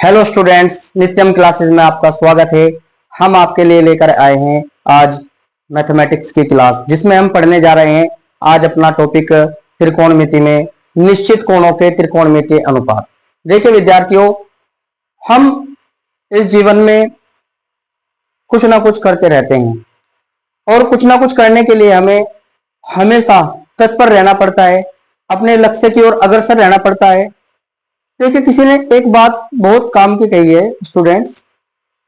Hello students, नित्यम classes में आपका स्वागत है। हम आपके लिए लेकर आए हैं आज मैथमेटिक्स की क्लास, जिसमें हम पढ़ने जा रहे हैं आज अपना टॉपिक त्रिकोणमिति में निश्चित कोणों के त्रिकोणमितीय अनुपात। देखिए विद्यार्थियों, हम इस जीवन में कुछ ना कुछ करते रहते हैं और कुछ ना कुछ करने के लिए हमें हमेशा तत्पर रहना पड़ता है, अपने लक्ष्य की ओर अग्रसर रहना पड़ता है। देखिए, किसी ने एक बात बहुत काम की कही है स्टूडेंट्स,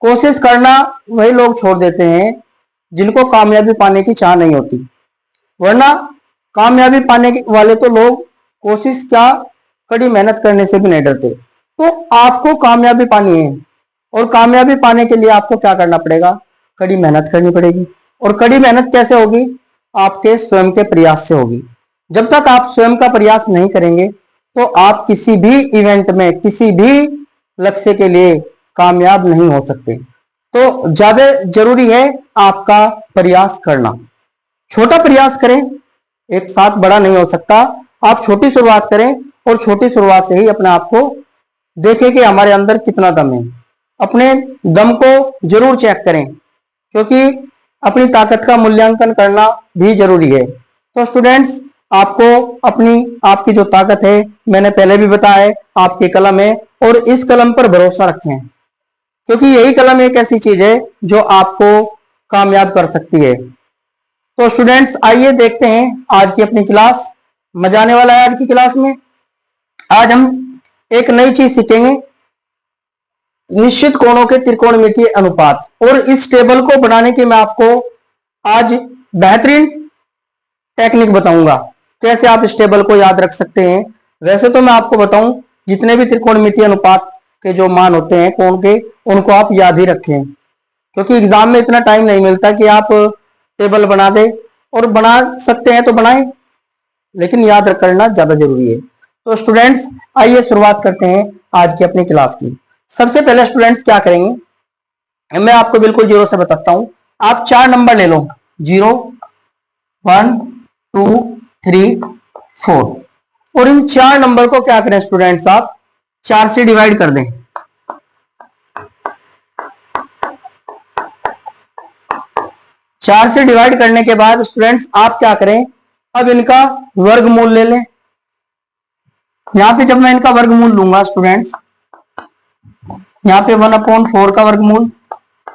कोशिश करना वही लोग छोड़ देते हैं जिनको कामयाबी पाने की चाह नहीं होती, वरना कामयाबी पाने वाले तो लोग कोशिश क्या, कड़ी मेहनत करने से भी नहीं डरते। तो आपको कामयाबी पानी है और कामयाबी पाने के लिए आपको क्या करना पड़ेगा? कड़ी मेहनत करनी पड़ेगी। और कड़ी मेहनत कैसे होगी? आपके स्वयं के प्रयास से होगी। जब तक आप स्वयं का प्रयास नहीं करेंगे तो आप किसी भी इवेंट में, किसी भी लक्ष्य के लिए कामयाब नहीं हो सकते। तो ज्यादा जरूरी है आपका प्रयास करना। छोटा प्रयास करें, एक साथ बड़ा नहीं हो सकता। आप छोटी शुरुआत करें और छोटी शुरुआत से ही अपने आप को देखें कि हमारे अंदर कितना दम है। अपने दम को जरूर चेक करें, क्योंकि अपनी ताकत का मूल्यांकन करना भी जरूरी है। तो स्टूडेंट्स, आपको आपकी जो ताकत है, मैंने पहले भी बताया है, आपकी कलम है और इस कलम पर भरोसा रखें, क्योंकि यही कलम एक ऐसी चीज है जो आपको कामयाब कर सकती है। तो स्टूडेंट्स, आइए देखते हैं आज की अपनी क्लास। मजा आने वाला है आज की क्लास में। आज हम एक नई चीज सीखेंगे, निश्चित कोणों के त्रिकोणमितीय अनुपात। और इस टेबल को बनाने की मैं आपको आज बेहतरीन टेक्निक बताऊंगा, कैसे आप इस टेबल को याद रख सकते हैं। वैसे तो मैं आपको बताऊं, जितने भी त्रिकोणमितीय अनुपात के जो मान होते हैं कोण के, उनको आप याद ही रखें, क्योंकि एग्जाम में इतना टाइम नहीं मिलता कि आप टेबल बना दे। और बना सकते हैं तो बनाएं, लेकिन याद करना ज्यादा जरूरी है। तो स्टूडेंट्स, आइए शुरुआत करते हैं आज की अपनी क्लास की। सबसे पहले स्टूडेंट्स क्या करेंगे, मैं आपको बिल्कुल जीरो से बताता हूं। आप 4 नंबर ले लो, 0, 1, 2, 3, 4। और इन 4 नंबर को क्या करें स्टूडेंट्स, आप 4 से डिवाइड कर दें। चार से डिवाइड करने के बाद स्टूडेंट्स आप क्या करें, अब इनका वर्गमूल ले लें। यहां पे जब मैं इनका वर्गमूल लूंगा स्टूडेंट्स, यहाँ पे 1/4 का वर्गमूल,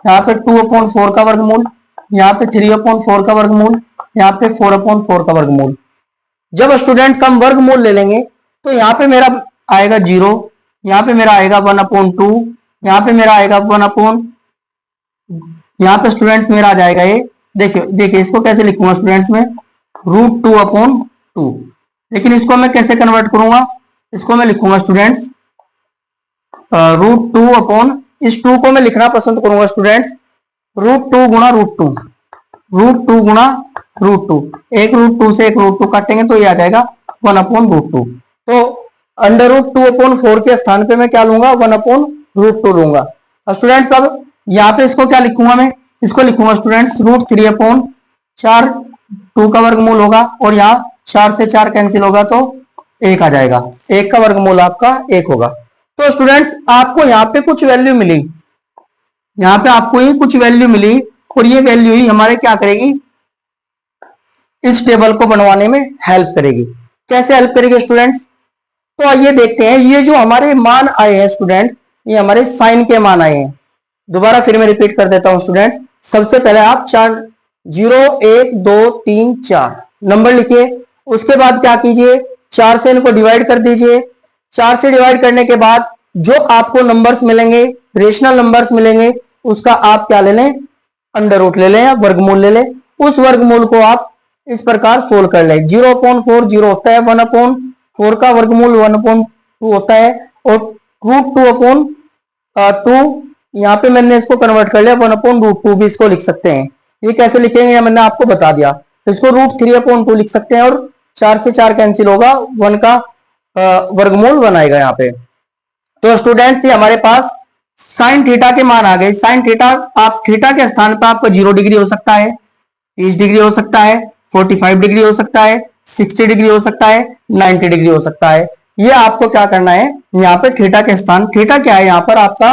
यहाँ पे 2/4 का वर्गमूल, यहाँ पे 3/4 का वर्गमूल, यहाँ पे 4/4 का वर्गमूल। जब स्टूडेंट्स हम वर्गमूल ले लेंगे तो यहाँ पे मेरा आएगा 0, यहाँ पे मेरा आएगा 1/2, यहाँ पे मेरा आएगा 1/, यहाँ पे स्टूडेंट्स मेरा आ जाएगा ये, देखिए इसको कैसे लिखूंगा स्टूडेंट्स में, √2/2। लेकिन इसको मैं कैसे कन्वर्ट करूंगा, इसको मैं लिखूंगा स्टूडेंट्स √2 इस 2 को मैं लिखना पसंद करूंगा स्टूडेंट्स, √2 गुणा √2, √2 गुणा √2। एक √2 से एक √2 काटेंगे तो ये आ जाएगा 1/√2। तो √2/4 के स्थान पे मैं क्या लूंगा, 1/√2 लूंगा। स्टूडेंट्स, अब यहाँ पे इसको क्या लिखूंगा, मैं इसको लिखूंगा स्टूडेंट्स √3/4, 2 का वर्गमूल होगा और यहाँ 4 से 4 कैंसिल होगा तो 1 आ जाएगा, 1 का वर्गमूल आपका 1 होगा। तो स्टूडेंट्स, आपको यहाँ पे कुछ वैल्यू मिली, यहाँ पे आपको ही कुछ वैल्यू मिली और ये वैल्यू ही हमारे क्या करेगी, इस टेबल को बनवाने में हेल्प करेगी। कैसे हेल्प करेगी स्टूडेंट्स? तो आइए देखते हैं। ये जो हमारे मान आए हैं स्टूडेंट्स, ये हमारे साइन के मान आए हैं। दोबारा फिर मैं रिपीट कर देता हूं स्टूडेंट्स। सबसे पहले आप 0, 1, 2, 3, 4 नंबर लिखिए। उसके बाद क्या कीजिए, 4 से इनको डिवाइड कर दीजिए। 4 से डिवाइड करने के बाद जो आपको नंबर्स मिलेंगे, रेशनल नंबर्स मिलेंगे, उसका आप क्या ले लें, अंडर रूट ले लें या वर्गमूल ले लें। उस वर्गमूल को आप इस प्रकार सोल्व कर लें। 0/4 0 होता है, 1/4 का वर्गमूल 1/2 होता है और √2/2 यहाँ पे मैंने इसको कन्वर्ट कर लिया, 1/√2 भी इसको लिख सकते हैं। ये कैसे लिखेंगे मैंने आपको बता दिया। इसको √3/2 लिख सकते हैं और 4 से 4 कैंसिल होगा, 1 का वर्गमूल बनाएगा यहाँ पे। तो स्टूडेंट्स, ये हमारे पास साइन थीटा के मान आ गए। साइन थीटा, आप थीटा के स्थान पर आपका 0 डिग्री हो सकता है, 30 डिग्री हो सकता है, 45 डिग्री हो सकता है, 60 डिग्री हो सकता है, 90 डिग्री हो सकता है। ये आपको क्या करना है, यहाँ पे थीटा के स्थान, थीटा क्या है यहाँ पर आपका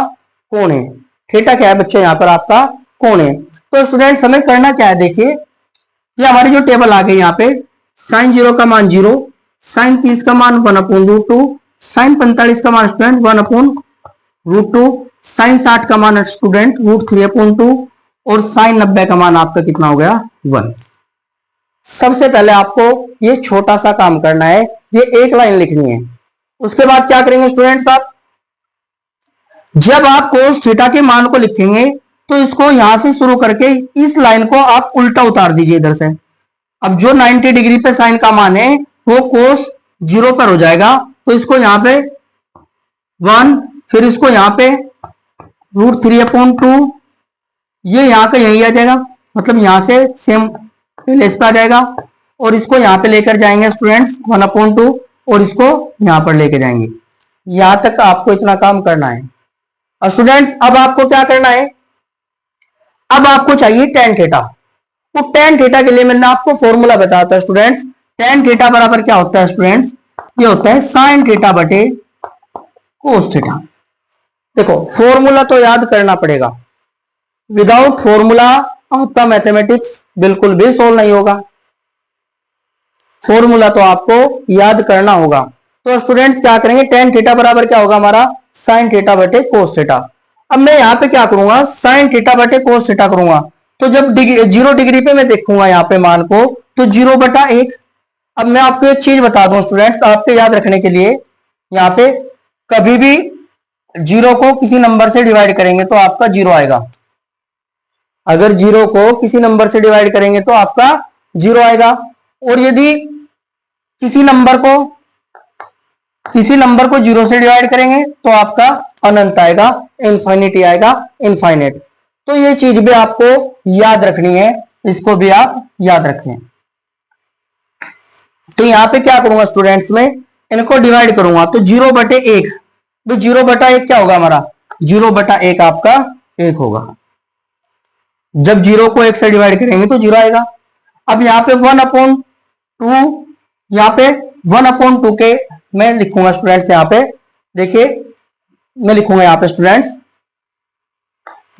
कोण है, थीटा क्या है बच्चों यहाँ पर आपका कोण है। तो स्टूडेंट हमें करना क्या है, देखिए ये हमारी जो टेबल आ गई यहाँ पे, साइन 0 का मान 0, साइन 30 का मान 1/√2, साइन 45 का मान स्टूडेंट 1/√2, साइन 60 का मान स्टूडेंट √3/2 और साइन 90 का मान आपका कितना हो गया 1। सबसे पहले आपको ये छोटा सा काम करना है, ये एक लाइन लिखनी है। उसके बाद क्या करेंगे स्टूडेंट्स, आप जब आप कोस थीटा के मान को लिखेंगे तो इसको यहां से शुरू करके इस लाइन को आप उल्टा उतार दीजिए इधर से। अब जो 90 डिग्री पे साइन का मान है वो कोस 0 पर हो जाएगा, तो इसको यहां पे 1, फिर इसको यहां पे √3/2, ये यहां का यही आ जाएगा, मतलब यहां से सेम प्लेस पे आ जाएगा, और इसको यहां पे लेकर जाएंगे स्टूडेंट्स 1/2 और इसको यहां पर लेके जाएंगे। यहां तक आपको इतना काम करना है। और स्टूडेंट्स अब आपको क्या करना है, अब आपको चाहिए टेन थीटा। तो टेन थीटा के लिए मैंने आपको फॉर्मूला बताया था स्टूडेंट्स, टेन थीटा बराबर क्या होता है स्टूडेंट्स, ये होता है साइन थीटा बटे कोस थीटा। देखो फॉर्मूला तो याद करना पड़ेगा, विदाउट फॉर्मूला आपका मैथमेटिक्स बिल्कुल भी सोल्व नहीं होगा, फॉर्मूला तो आपको याद करना होगा। तो स्टूडेंट्स क्या करेंगे, टेन थीटा बराबर क्या होगा हमारा साइन थीटा बटे कोस थीटा। अब मैं यहाँ पे क्या करूंगा, साइन थीटा बटे कोस थीटा करूंगा, तो जब 0 डिग्री पे मैं देखूंगा यहाँ पे मान को, तो 0/1। अब मैं आपको एक चीज बता दूं स्टूडेंट्स आपके याद रखने के लिए, यहाँ पे कभी भी 0 को किसी नंबर से डिवाइड करेंगे तो आपका 0 आएगा। अगर 0 को किसी नंबर से डिवाइड करेंगे तो आपका 0 आएगा, और यदि किसी नंबर को 0 से डिवाइड करेंगे तो आपका अनंत आएगा, इनफाइनिटी आएगा, इनफाइनेट। तो ये चीज भी आपको याद रखनी है, इसको भी आप याद रखें। तो यहां पे क्या करूंगा स्टूडेंट्स में, इनको डिवाइड करूंगा, तो 0/1, तो 0/1 क्या होगा हमारा, 0/1 आपका 1 होगा। जब 0 को 1 से डिवाइड करेंगे तो 0 आएगा। अब यहाँ पे 1/2, यहाँ पे 1/2 के मैं लिखूंगा स्टूडेंट्स, यहाँ पे देखिए मैं लिखूंगा यहाँ पे स्टूडेंट्स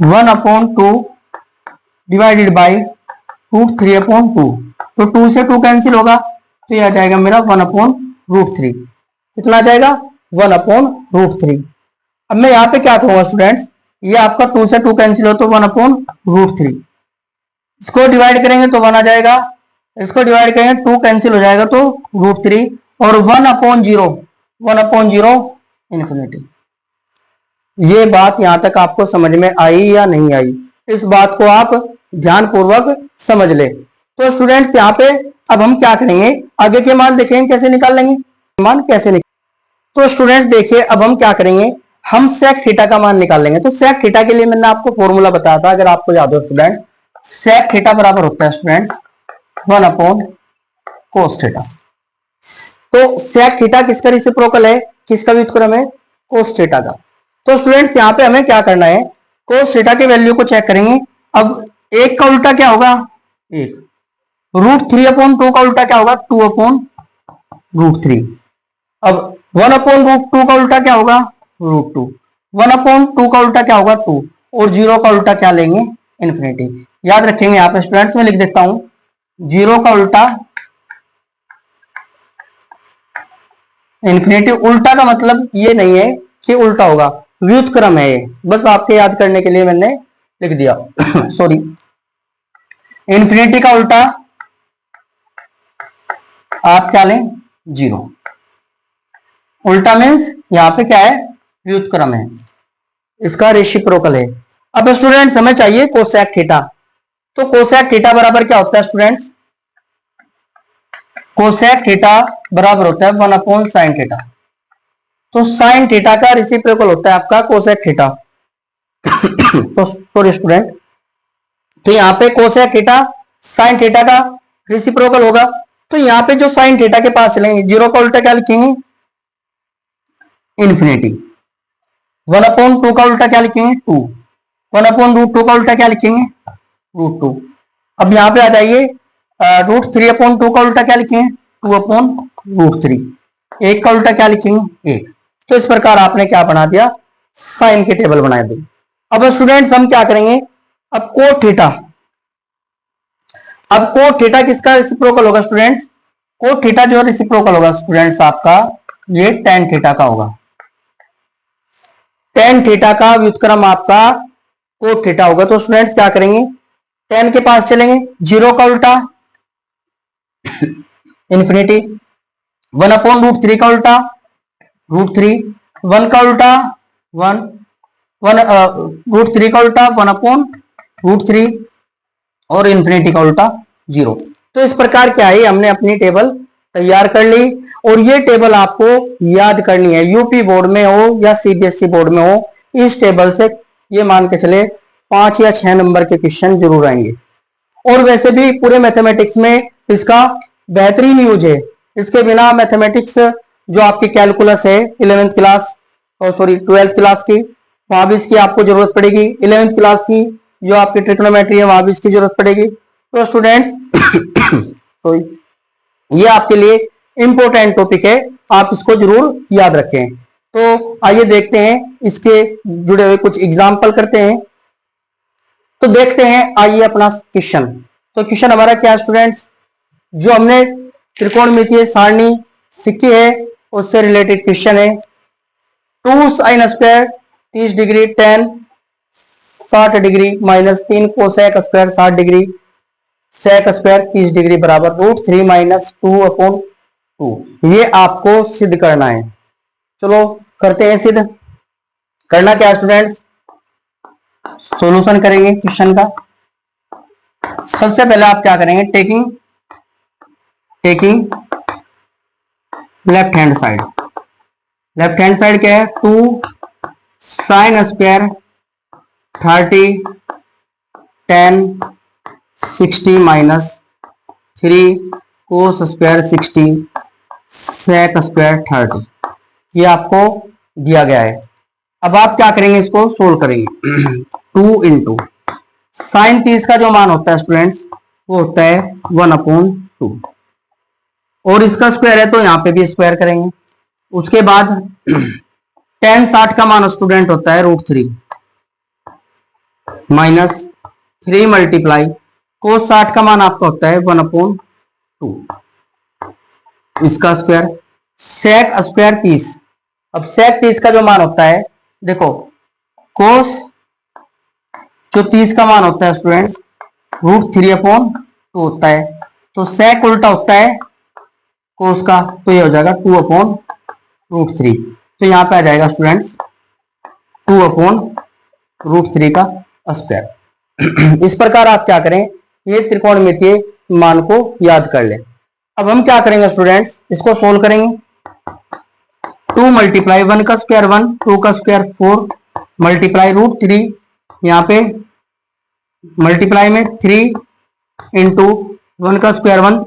1/2 डिवाइडेड बाई √3/2, तो 2 से 2 कैंसिल होगा, तो ये आ जाएगा मेरा 1/√3। कितना आ जाएगा 1/√3। अब मैं यहाँ पे क्या करूंगा स्टूडेंट्स, ये आपका 2 से 2 कैंसिल हो तो 1/√3, इसको डिवाइड करेंगे तो 1 आ जाएगा, इसको डिवाइड करेंगे 2 कैंसिल हो जाएगा तो √3, और 1/0 इन्फिनिटी। ये बात यहां तक आपको समझ में आई या नहीं आई, इस बात को आप ध्यानपूर्वक समझ ले। तो स्टूडेंट्स यहाँ पे अब हम क्या करेंगे, आगे के मान देखेंगे कैसे निकाल लेंगे, मान कैसे निकाल। तो स्टूडेंट्स देखिए अब हम क्या करेंगे, हम सेक थीटा का मान निकाल लेंगे। तो सेक थीटा के लिए मैंने आपको फॉर्मूला बताया था, अगर आपको याद हो स्टूडेंट, सेक थीटा बराबर होता है स्टूडेंट्स 1/cos थीटा। तो सेक थीटा किसका रेसिप्रोकल है, किसका व्युत्क्रम है, कोस थीटा का। तो स्टूडेंट्स यहाँ पे हमें क्या करना है, कोस थीटा के वैल्यू को चेक करेंगे। अब 1 का उल्टा क्या होगा 1, √3/2 का उल्टा क्या होगा 2/√3। अब 1/√2 का उल्टा क्या होगा √2, 1/2 का उल्टा क्या होगा 2, और 0 का उल्टा क्या लेंगे इन्फिनिटी। याद रखेंगे यहाँ पे स्टूडेंट्स, में लिख देता हूं 0 का उल्टा इन्फिनिटी। उल्टा का मतलब ये नहीं है कि उल्टा होगा, व्युत्क्रम है ये, बस आपके याद करने के लिए मैंने लिख दिया सॉरी। इन्फिनिटी का उल्टा आप क्या लें 0, उल्टा मीन्स यहां पे क्या है व्युत्क्रम है, इसका रेसिप्रोकल है। अब स्टूडेंट्स हमें चाहिए कोसेक थीटा। तो कोसेक थीटा बराबर क्या होता है स्टूडेंट्स, कोसेक थीटा बराबर होता है 1/sin थीटा। तो साइन थीटा का रेसिप्रोकल होता है आपका कोसेक थीटा। तो सॉरी स्टूडेंट, तो यहाँ पे कोसेक थीटा साइन थीटा का रेसिप्रोकल होगा। तो यहाँ पे जो साइन थीटा के पास चलेंगे, 0 का उल्टा क्या लिखेंगे इन्फिनिटी, 1/2 का उल्टा क्या लिखेंगे 2, 1/√2 का उल्टा क्या लिखेंगे √2। अब यहाँ पे आ जाइए √3/2 का उल्टा क्या लिखेंगे 2/√3। एक का उल्टा क्या लिखेंगे? एक। तो इस प्रकार आपने क्या बना दिया? साइन की टेबल बना दी। अब स्टूडेंट्स हम क्या करेंगे? अब कोट थीटा, अब कोट थीटा किसका रेसिप्रोकल होगा स्टूडेंट्स? कोट थीटा जो रेसिप्रोकल होगा स्टूडेंट्स आपका, ये टेन थीटा का होगा। टेन थीटा का व्युत्क्रम आपका कोट थीटा होगा। तो स्टूडेंट्स क्या करेंगे? टेन के पास चलेंगे, जीरो का उल्टा infinity, one upon root three का उल्टा रूट थ्री, वन का उल्टा वन, वन रूट थ्री का उल्टा वन अपॉन रूट थ्री, और इंफिनिटी का उल्टा जीरो। तो इस प्रकार क्या है, हमने अपनी टेबल तैयार कर ली। और ये टेबल आपको याद करनी है, यूपी बोर्ड में हो या सीबीएसई बोर्ड में हो, इस टेबल से ये मान के चले 5 या 6 नंबर के क्वेश्चन जरूर आएंगे। और वैसे भी पूरे मैथमेटिक्स में इसका बेहतरीन यूज है। इसके बिना मैथमेटिक्स जो आपकी कैलकुलस है 11th क्लास और सॉरी 12th क्लास की, वहां भी इसकी आपको जरूरत पड़ेगी। 11th क्लास की जो आपकी ट्रिग्नोमेट्री है वहां भी इसकी जरूरत पड़ेगी। तो स्टूडेंट्स सॉरी, ये आपके लिए इंपॉर्टेंट टॉपिक है, आप इसको जरूर याद रखें। तो आइए देखते हैं इसके जुड़े हुए कुछ एग्जाम्पल करते हैं। तो देखते हैं, आइए अपना क्वेश्चन। तो क्वेश्चन हमारा क्या है स्टूडेंट्स? जो हमने त्रिकोणमितीय सारणी सीखी है उससे रिलेटेड क्वेश्चन है। 2 sine square 30 degree tan 60 degree minus 3 cosec square 60 degree sec square 30 degree बराबर रूट 3 माइनस 2 अपॉन 2। ये आपको सिद्ध करना है। चलो करते हैं सिद्ध। करना क्या है स्टूडेंट्स? सॉल्यूशन करेंगे क्वेश्चन का। सबसे पहले आप क्या करेंगे? Taking left hand side. Left hand side क्या है? 2 sine square 30 10 60 minus 3 cos square 60 sec square 30। ये आपको दिया गया है। अब आप क्या करेंगे? इसको सोल्व करेंगे। 2 इंटू साइन 30 का जो मान होता है स्टूडेंट्स वो होता है 1 अपॉन 2, और इसका स्क्वायर है तो यहां पे भी स्क्वायर करेंगे। उसके बाद टेन 60 का मान स्टूडेंट होता है रूट 3 माइनस 3 मल्टीप्लाई कोस 60 का मान आपका होता है 1 अपॉन 2, इसका स्क्वायर सेक स्क्वायर 30। अब सेक 30 का जो मान होता है, देखो कोस जो 30 का मान होता है स्टूडेंट्स रूट 3 अपॉन 2 होता है। तो सेक उल्टा होता है कोस का, तो ये हो जाएगा 2 अपॉन रूट 3। तो यहां पे आ जाएगा स्टूडेंट्स 2 अपॉन रूट 3 का स्क्वायर। इस प्रकार आप क्या करें? ये त्रिकोणमितीय मान को याद कर लें। अब हम क्या करेंगे स्टूडेंट्स? इसको सोल्व करेंगे। 2 मल्टीप्लाई 1 का स्क्वायर 1 2 का स्क्वायर 4 मल्टीप्लाई रूट 3, यहाँ पे मल्टीप्लाई में 3 इंटू 1 का स्क्वायर 1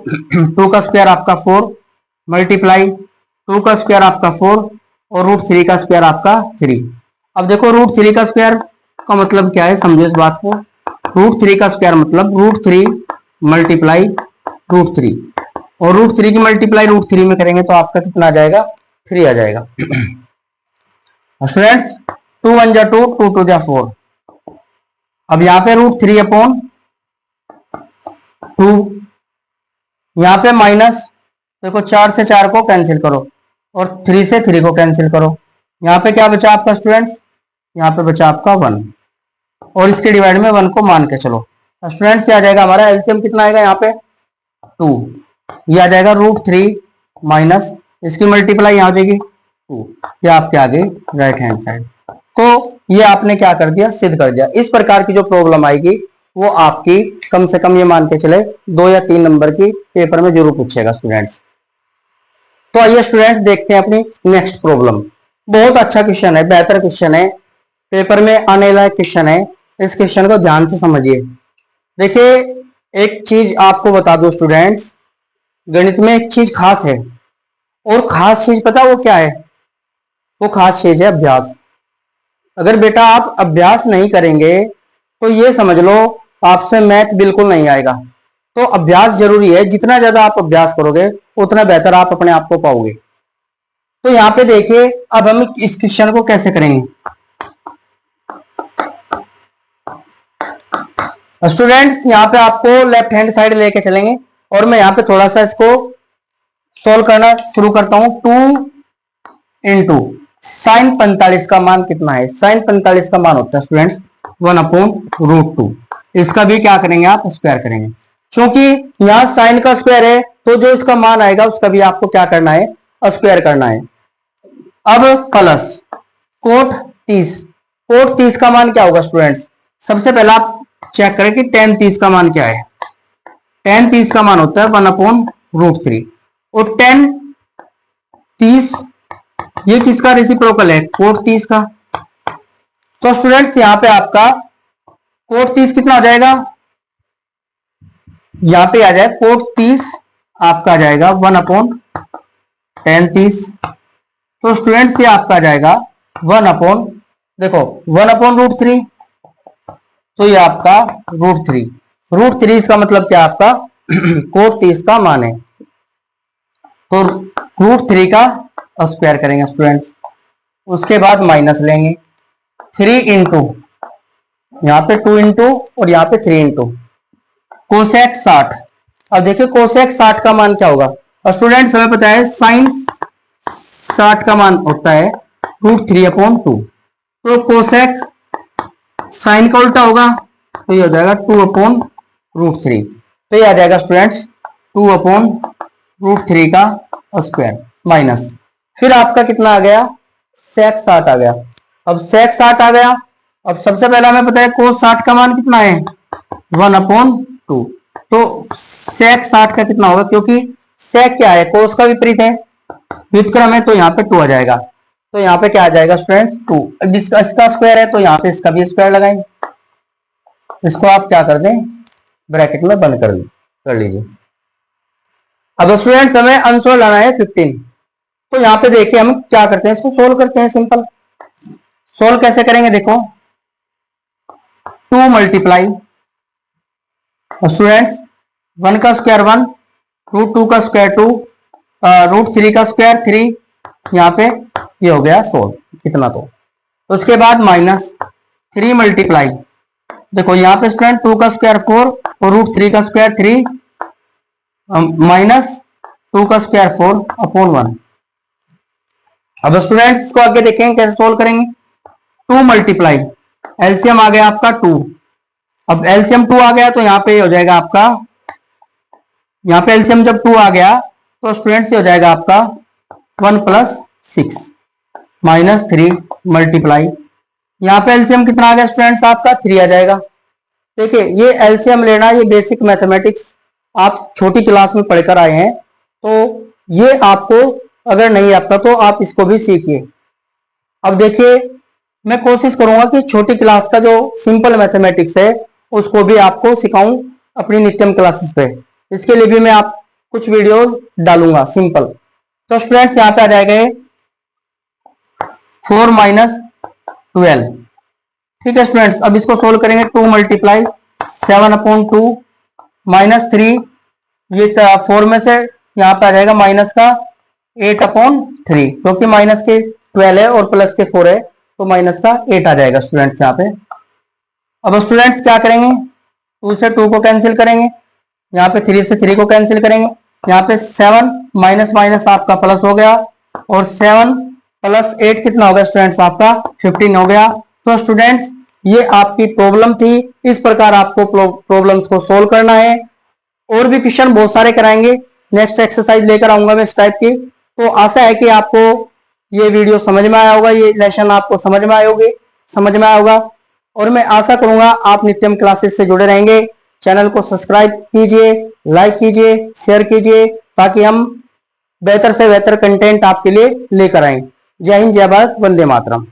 2 का स्क्वायर आपका 4 मल्टीप्लाई 2 का स्क्वायर आपका 4 और रूट 3 का स्क्वायर आपका 3। अब देखो रूट 3 का स्क्वायर का मतलब क्या है, समझो इस बात को। रूट 3 का स्क्वायर मतलब रूट 3 मल्टीप्लाई रूट 3, और रूट 3 की मल्टीप्लाई रूट 3 में करेंगे तो आपका कितना आ जाएगा? 3 आ जाएगा। स्टूडेंट्स 2 1 जा 2 2 2 जा 4। अब यहाँ पे रूट 3 अपॉन 2, यहाँ पे माइनस, देखो 4 से 4 को कैंसिल करो और 3 से 3 को कैंसिल करो। यहाँ पे क्या बचा आपका स्टूडेंट्स? यहाँ पे बचा आपका 1, और इसके डिवाइड में 1 को मान के चलो। स्टूडेंट्स क्या आ जाएगा हमारा? एलसीएम कितना आएगा यहाँ पे? 2। ये आ जाएगा रूट 3 माइनस इसकी मल्टीप्लाई यहाँ हो जाएगी 2, ये आपके आगे राइट हैंड साइड। तो ये आपने क्या कर दिया? सिद्ध कर दिया। इस प्रकार की जो प्रॉब्लम आएगी वो आपकी कम से कम ये मान के चले 2 या 3 नंबर की पेपर में जरूर पूछेगा स्टूडेंट्स। तो आइए स्टूडेंट्स देखते हैं अपनी नेक्स्ट प्रॉब्लम। बहुत अच्छा क्वेश्चन है, बेहतर क्वेश्चन है, पेपर में आने लायक क्वेश्चन है। इस क्वेश्चन को ध्यान से समझिए। देखिए एक चीज आपको बता दो स्टूडेंट्स, गणित में एक चीज खास है, और खास चीज पता वो क्या है? वो खास चीज है अभ्यास। अगर बेटा आप अभ्यास नहीं करेंगे तो ये समझ लो आपसे मैथ बिल्कुल नहीं आएगा। तो अभ्यास जरूरी है, जितना ज्यादा आप अभ्यास करोगे उतना बेहतर आप अपने आप को पाओगे। तो यहाँ पे देखिए अब हम इस क्वेश्चन को कैसे करेंगे। स्टूडेंट्स यहाँ पे आपको लेफ्ट हैंड साइड लेके चलेंगे और मैं यहाँ पे थोड़ा सा इसको सोल्व करना शुरू करता हूं। 2 इंटू साइन 45 का मान कितना है? साइन 45 का मान होता है स्टूडेंट्स 1/√2। इसका भी क्या करेंगे आप? स्क्वायर करेंगे। क्योंकि यहां साइन का स्क्वायर है तो जो इसका मान आएगा उसका भी आपको क्या करना है? स्क्वायर करना है। अब प्लस कोट 30। कोट 30 का मान क्या होगा स्टूडेंट्स? सबसे पहले आप चेक करें कि tan 30 का मान क्या है। tan 30 का मान होता है 1/√3 और tan 30 ये किसका रेसिप्रोकल है? कोट 30 का। तो स्टूडेंट्स यहां पे आपका कोट 30 कितना आ जाएगा? यहां पे आ जाए कोट 30 आपका आ जाएगा 1/tan 30। तो स्टूडेंट्स ये आपका आ जाएगा 1/, देखो 1/√3, तो ये आपका √3। √3 इसका मतलब क्या आपका? कोट 30 का मान है। तो √3 का स्क्वायर करेंगे स्टूडेंट्स। उसके बाद माइनस लेंगे 3 इंटू, यहाँ पे 2 इंटू और यहाँ पे 3 इंटू कोसेक 60। अब देखिए कोसेक 60 का मान क्या होगा? और स्टूडेंट्स हमें पता है साइन 60 का मान होता है √3/2। तो कोसेक साइन का उल्टा होगा तो ये हो जाएगा 2/√3। तो ये आ जाएगा स्टूडेंट्स 2/√3 का स्क्वायर माइनस, फिर आपका कितना आ गया? सेक 60 आ गया। अब सेक 60 आ गया। अब सबसे पहले हमें पता है कोस 60 का मान कितना है? 1/2। तो सेक 60 का कितना होगा? क्योंकि सेक क्या है? कोस का विपरीत है, व्युत्क्रम है, तो यहाँ पे 2 आ जाएगा। तो यहाँ पे क्या आ जाएगा स्टूडेंट? 2। अब इसका स्क्वायर है तो यहाँ पे इसका भी स्क्वायर लगाएंगे। इसको आप क्या कर दें? ब्रैकेट में बंद कर लीजिए। अब स्टूडेंट्स हमें आंसर लाना है 15। तो यहाँ पे देखिए हम क्या करते हैं, इसको सोल्व करते हैं। सिंपल सोल्व कैसे करेंगे? देखो 2 मल्टीप्लाई स्टूडेंट्स 1 का स्क्वायर 1, √2 का स्क्वायर 2, √3 का स्क्वायर 3, यहाँ पे ये हो गया सोल्व कितना। तो उसके बाद माइनस 3 मल्टीप्लाई, देखो यहाँ पे स्टूडेंट 2 का स्क्वायर 4 और √3 का स्क्वायर 3, माइनस 2 का स्क्वायर 4/1। अब स्टूडेंट्स को आगे देखेंगे कैसे सोल्व करेंगे। 2 मल्टीप्लाई एलसीएम आ गया आपका 2। अब एलसीएम 2 आ गया तो यहाँ पे हो जाएगा आपका, यहाँ पे एलसीएम जब 2 आ गया तो स्टूडेंट्स ये हो जाएगा आपका 1 + 6 माइनस 3 मल्टीप्लाई, यहाँ पे एलसीएम कितना आ गया स्टूडेंट्स? आपका 3 आ जाएगा। देखिए ये एलसीएम लेना, ये बेसिक मैथमेटिक्स आप छोटी क्लास में पढ़कर आए हैं, तो ये आपको अगर नहीं आता तो आप इसको भी सीखिए। अब देखिए मैं कोशिश करूंगा कि छोटी क्लास का जो सिंपल मैथमेटिक्स है उसको भी आपको सिखाऊं अपनी नित्यम क्लासेस पे। इसके लिए भी मैं आप कुछ वीडियोस डालूंगा सिंपल। तो स्टूडेंट्स यहाँ पे आ जाएगा 4 - 12। ठीक है स्टूडेंट्स, अब इसको सोल्व करेंगे। 2 मल्टीप्लाई 7/2 माइनस 3, ये 4 में से यहाँ पे आ जाएगा माइनस का 8/3, क्योंकि माइनस के 12 है और प्लस के 4 है तो माइनस का 8 आ जाएगा स्टूडेंट्स यहाँ पे। अब स्टूडेंट्स क्या करेंगे? 2 से 2 को कैंसिल करेंगे, यहाँ पे 3 से 3 को कैंसिल करेंगे, यहाँ पे 7 माइनस माइनस आपका प्लस हो गया और 7 + 8 कितना हो गया स्टूडेंट्स? आपका 15 हो गया। तो स्टूडेंट्स ये आपकी प्रॉब्लम थी, इस प्रकार आपको प्रॉब्लम्स को सोल्व करना है। और भी क्वेश्चन बहुत सारे कराएंगे, नेक्स्ट एक्सरसाइज लेकर आऊंगा मैं इस टाइप की। तो आशा है कि आपको ये वीडियो समझ में आया होगा, ये लेसन आपको समझ में आया होगा और मैं आशा करूंगा आप नित्यम क्लासेस से जुड़े रहेंगे। चैनल को सब्सक्राइब कीजिए, लाइक कीजिए, शेयर कीजिए, ताकि हम बेहतर से बेहतर कंटेंट आपके लिए लेकर आए। जय हिंद, जय भारत, वंदे मातरम।